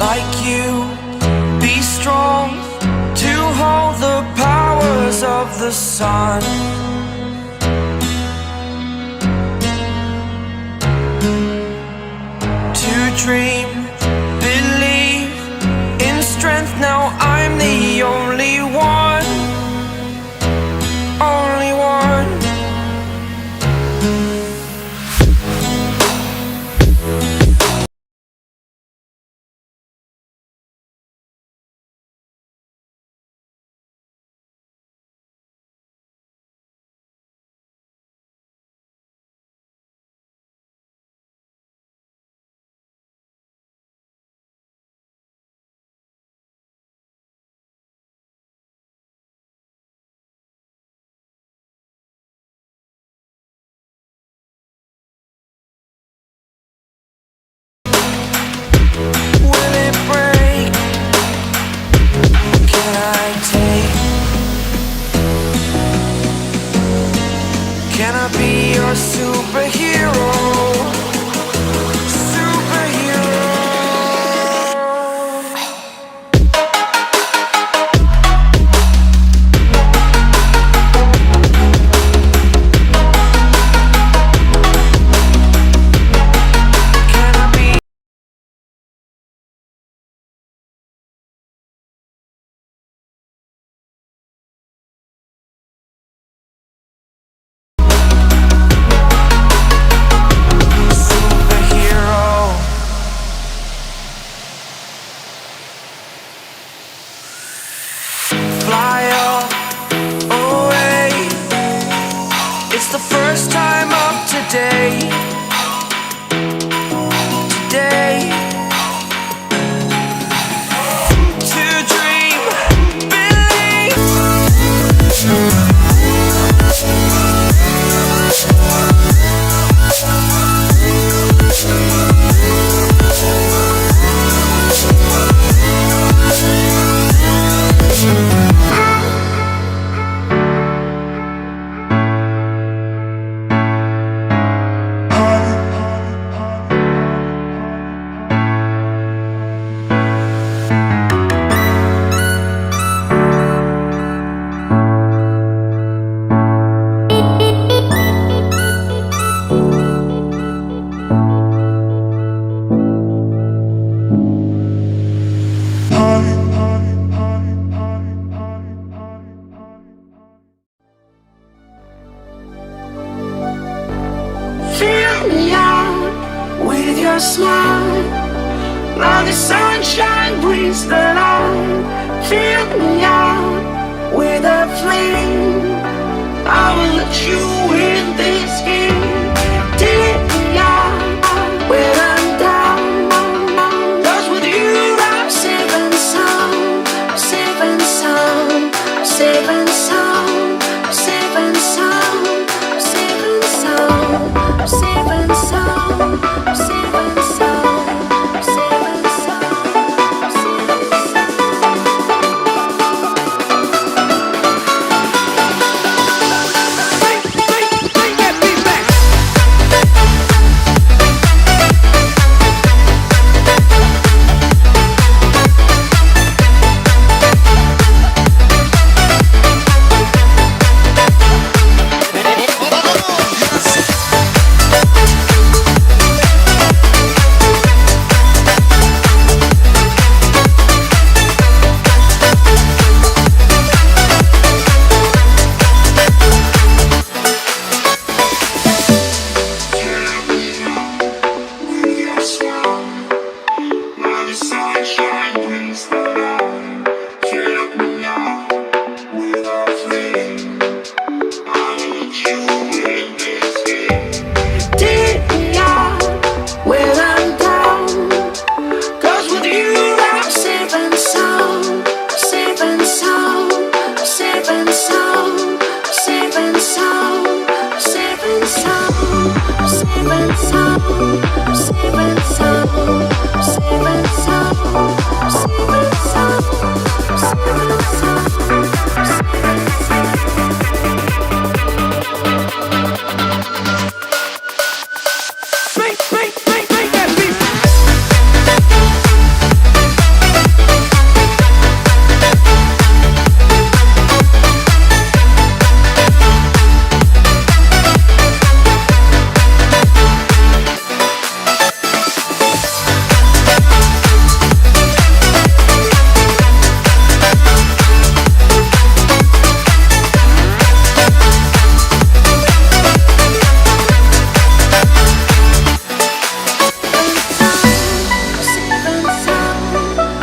like you, be strong to hold the powers of the sun. To dream, believe in strength, now I'm the only one, only one. Will it break? Can I take? Can I be your superhero? Superhero. Can I be? Superhero. Fly up away. It's the first time of today. Today. To dream, believe. Fill me out with your smile. Now the sunshine brings the light. Fill me out with a flame. I will let you in this game.